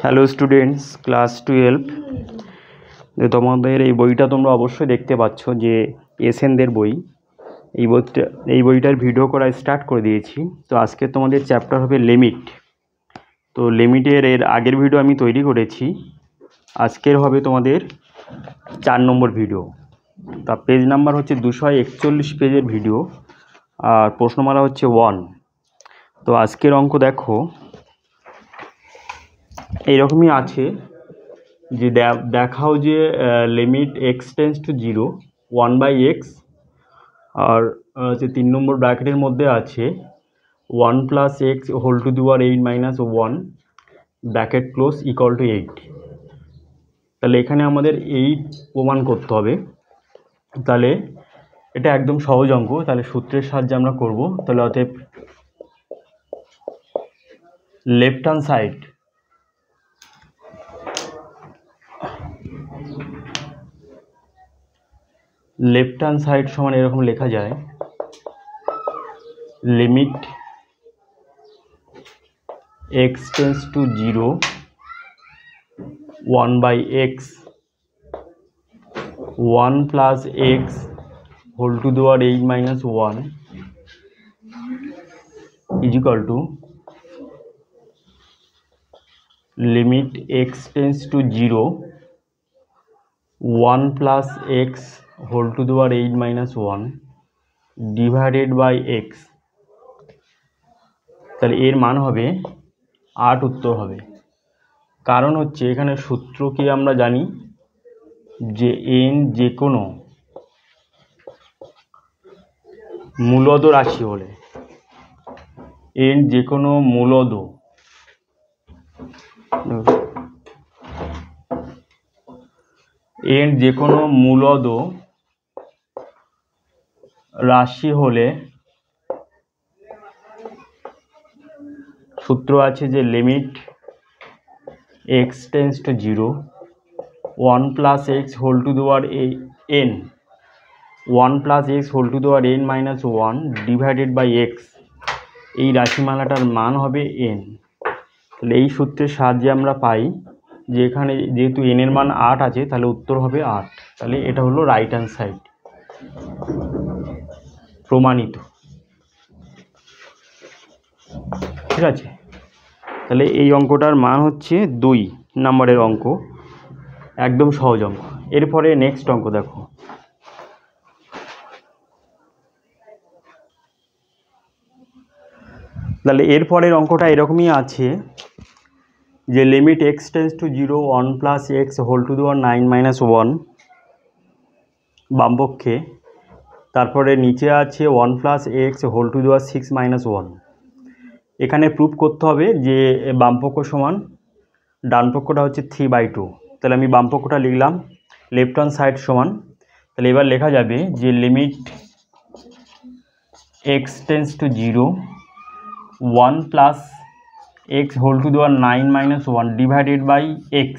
Hello students, class 12 তোমাদের এই বইটা তোমরা অবশ্যই দেখতে পাচ্ছ যে এসএনদের বই। এই বইটার ভিডিও করা স্টার্ট করে দিয়েছি। তো আজকে তোমাদের চ্যাপ্টার হবে লিমিট। তো লিমিটের আগের ভিডিও আমি তৈরি করেছি, আজকের হবে তোমাদের 4 নম্বর ভিডিও। তা পেজ নাম্বার হচ্ছে 241 পেজের ভিডিও, আর প্রশ্নমালা হচ্ছে 1। তো আজকের অঙ্ক দেখো এইরকমই আছে যে দেখাও যে limit x tends to 0 1/x, আর যে 3 নম্বর ব্র্যাকেটের মধ্যে আছে 1 + x whole to the power 8 - 1 bracket close equal to 8। তাহলে এখানে আমাদের 8 প্রমাণ করতে হবে। তাহলে এটা একদম সহজ অঙ্ক, তাহলে সূত্রের সাহায্যে আমরা করব। তাহলে অতএব লেফট হ্যান্ড সাইড সমান এরকম লেখা যায়, limit x tends to 0 1/x 1 + x whole to the power 8 - 1 is equal to limit x tends to 0 1 + x whole to the power 8 - 1 divided by x। তাহলে এর মান হবে 8, উত্তর হবে। কারণ হচ্ছে এখানে সূত্র কি আমরা জানি যে n যে কোনো মূলদ রাশি হলে, n যে কোনো মূলদ রাশি হলে সূত্র আছে যে limit x tends to 0 1 + x whole to the power n 1 + x whole to the power n - 1 divided by x। এই রাশিমালাটার মান হবে n। তাহলে এই সূত্রের সাহায্যে আমরা পাই যে এখানে যেহেতু n এর মান 8 আছে, তাহলে উত্তর হবে 8। তাহলে এটা হলো রাইট হ্যান্ড সাইড, প্রমাণিত। ঠিক আছে, তাহলে এই অঙ্কটার মান হচ্ছে 2 নম্বরের অঙ্ক, একদম সহজ অঙ্ক। এরপরে নেক্সট অঙ্ক দেখো। তাহলে এরপরের অঙ্কটা এরকমই আছে যে limit x tends to 0 1 + x whole to the power 9 - 1 বামপক্ষে, তারপরে নিচে আছে 1 + x whole to the power 6 - 1। এখানে প্রুফ করতে হবে যে বামপক্ষ সমান ডানপক্ষটা হচ্ছে 3/2। তাহলে আমি বামপক্ষটা লিখলাম, লেফট হ্যান্ড সাইড সমান। তাহলে এবার লেখা যাবে যে limit x tends to 0 1 + x whole to the power 9 - 1 divided by x,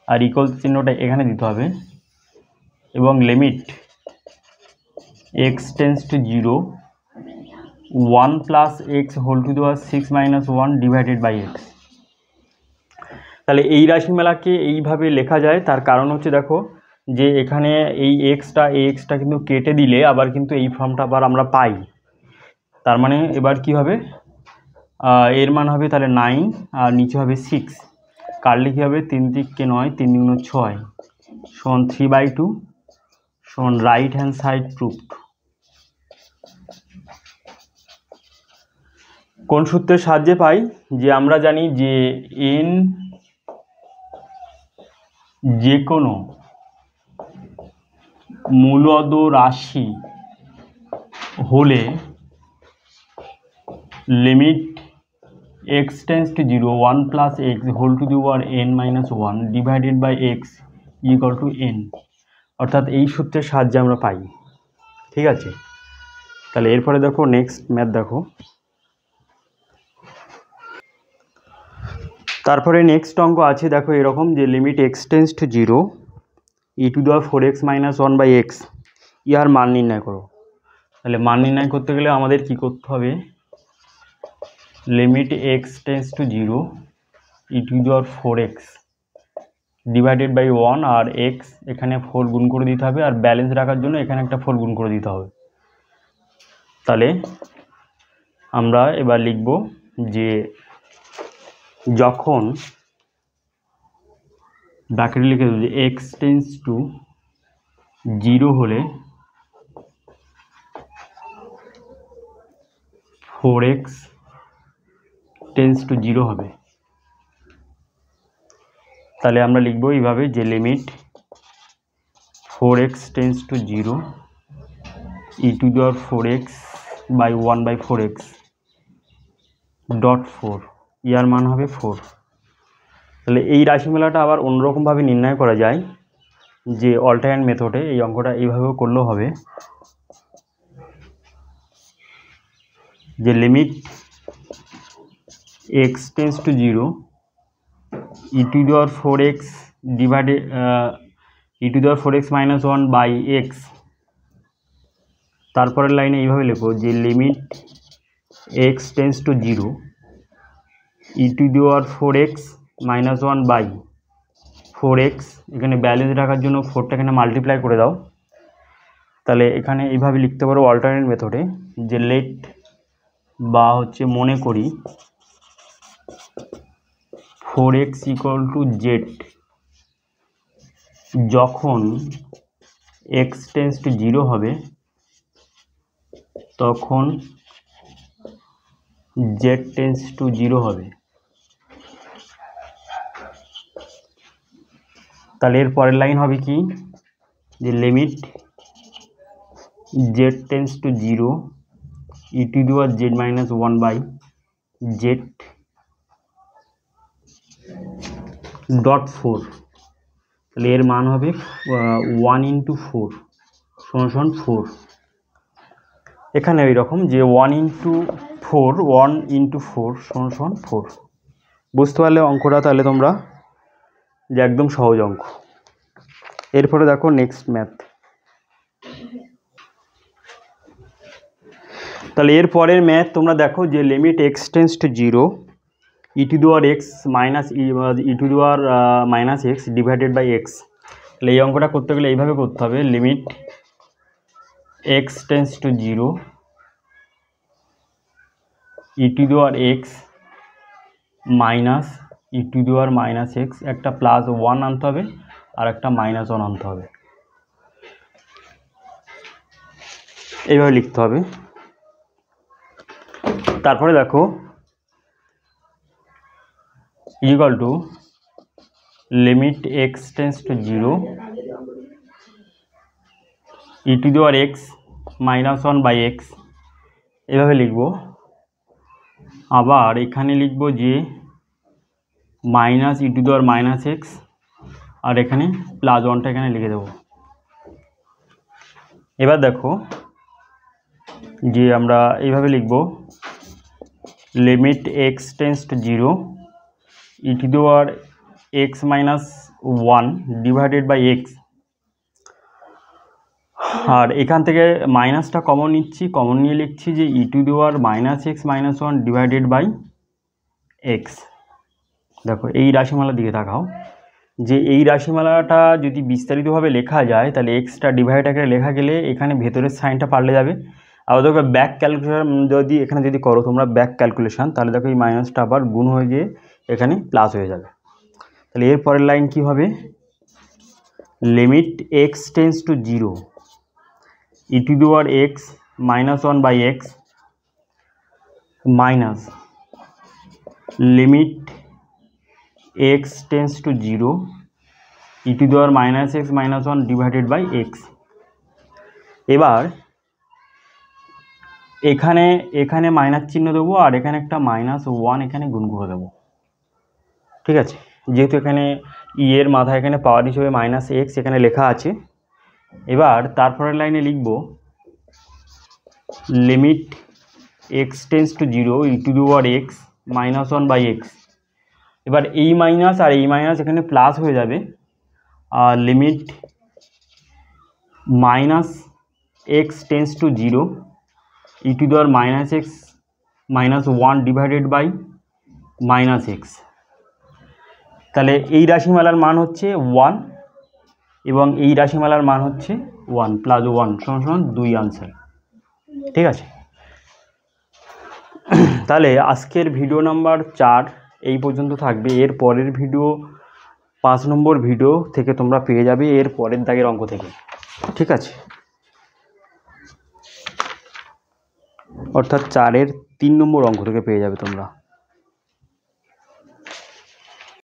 আর ইকুয়াল চিহ্নটা এখানে দিতে হবে, এবং limit x tends to 0 1 + x whole to the power 6 - 1 divided by x। তাহলে এই রাশিমালাকে এইভাবে লেখা যায়, তার কারণ হচ্ছে দেখো যে এখানে এই এক্সটা কিন্তু কেটে দিলে আবার কিন্তু এই ফর্মটা আবার আমরা পাই। তার মানে এবার কি হবে, এর মান হবে তাহলে 9, আর নিচে হবে 6, কাটলে কী হবে 3 × 3 = 9 3 × 6 সমান 3/2 সমান রাইট হ্যান্ড সাইড প্রুফড। কোন সূত্রের সাহায্যে পাই, যে আমরা জানি যে n যে কোনো মূলদ রাশি হলে limit x tends to 0 1 + x whole to the power n - 1 divided by x equal to n। অর্থাৎ এই সূত্রের সাহায্যে আমরা পাই। ঠিক আছে, তাহলে এরপরে দেখো নেক্সট ম্যাথ দেখো। তারপরে নেক্সট অঙ্ক আছে দেখো এরকম যে limit x tends to 0 e⁴x - 1/x ইহার মান নির্ণয় করো। তাহলে মান নির্ণয় করতে গেলে আমাদের কি করতে হবে, limit x tends to 0 e to the power 4x divided by 1 আর x এখানে 4 গুণ করে দিতে হবে আর ব্যালেন্স রাখার জন্য এখানে একটা 4 গুণ করে দিতে হবে। তাহলে আমরা এবার লিখব যে যখন ব্র্যাকেটে লিখে দেব যে x টেন্স টু 0 হলে 4x টেন্স টু 0 হবে। তাহলে আমরা লিখব এইভাবে যে limit 4x tends to 0 e to the power 4x by 1 by 4x dot 4 ইয়ার মান হবে 4। তাহলে এই রাশিমালাটা আবার অন্যরকমভাবে নির্ণয় করা যায় যে অল্টারনেট মেথডে এই অঙ্কটা এইভাবেও করলেও হবে যে limit x tends to 0 e to the power 4x divided e to the power 4x minus 1 by x। তারপরের লাইনে এইভাবে লেখো যে limit x tends to 0 e to the power 4x minus 1 by 4x এখানে ব্যালেন্স রাখার জন্য 4টা এখানে মাল্টিপ্লাই করে দাও। তাহলে এখানে এইভাবে লিখতে পারো অল্টারনেট মেথডে যে লেট বা হচ্ছে মনে করি 4x ইকুয়াল টু জেড যখন x টেন্স টু 0 হবে তখন z টেন্স টু 0 হবে। তাহলে এর পরের লাইন হবে কি যে limit z tends to 0 e to the power z minus 1 by z dot 4। তাহলে এর মান হবে 1 ইন্টু 4 সমান 4। এখানে ওই রকম যে 1 ইন্টু 4 সমান 4। বুঝতে পারলে অঙ্কটা? তাহলে তোমরা যে একদম সহজ অঙ্ক। এরপরে দেখো নেক্সট ম্যাথ। তাহলে এর পরের ম্যাথ তোমরা দেখো যে limit x tends to 0 e to the power x minus e to the power minus x divided by x। তাহলে এই অঙ্কটা করতে গেলে এইভাবে করতে হবে limit x tends to 0 e to the power x minus e to the power minus x একটা plus 1 আনতে হবে আর একটা মাইনাস 1 আনতে হবে। এইভাবে লিখতে হবে। তারপরে দেখো equal to limit x tends to 0 e to the power x minus 1 by x এভাবে লিখব। আবার এখানে লিখব যে minus e to the power minus x আর এখানে প্লাস 1টা এখানে লিখে দেব। এবার দেখো যে আমরা এইভাবে লিখব limit x tends to 0 e to the power x minus 1 divided by x। আর এখান থেকে মাইনাসটা কমন নিচ্ছি, কমন নিয়ে লিখছি যে e to the power minus x minus 1 divided by x। দেখো এই রাশিমালার দিকে তাকাও যে এই রাশিমালাটা যদি বিস্তারিতভাবে লেখা যায় তাহলে এক্সটা ডিভাইড আকারে লেখা গেলে এখানে ভেতরের সাইনটা পাল্টে যাবে। আবার দেখো ব্যাক ক্যালকুলেশন যদি এখানে যদি করো তোমরা ব্যাক ক্যালকুলেশন তাহলে দেখো এই মাইনাসটা আবার গুণ হয়ে গিয়ে এখানে প্লাস হয়ে যাবে। তাহলে এর পরের লাইন কি হবে limit x tends to 0 e to the power x minus 1 by x minus limit x tends to 0 e to the power minus x minus 1 divided by x। এবার এখানে এখানে মাইনাস চিহ্ন দেবো আর এখানে একটা মাইনাস 1 এখানে গুণ করে দেবো। ঠিক আছে, যেহেতু এখানে ই এর মাথায় এখানে পাওয়ার হিসেবে মাইনাস x এখানে লেখা আছে। এবার তারপরের লাইনে লিখব limit x tends to 0 e to the power x minus 1 by x। এবার এই মাইনাস আর এই মাইনাস এখানে প্লাস হয়ে যাবে আর limit minus x tends to 0 e to the power minus x minus 1 divided by minus x। তাহলে এই রাশিমালার মান হচ্ছে 1 এবং এই রাশিমালার মান হচ্ছে 1 প্লাস 1 সমান সমান 2 আনসার। ঠিক আছে, তাহলে আজকের ভিডিও নাম্বার 4 এই পর্যন্ত থাকবে। এর পরের ভিডিও 5 নম্বর ভিডিও থেকে তোমরা পেয়ে যাবে এর পরের দাগের অঙ্ক থেকে। ঠিক আছে, অর্থাৎ 4-এর 3 নম্বর অঙ্ক থেকে পেয়ে যাবে তোমরা।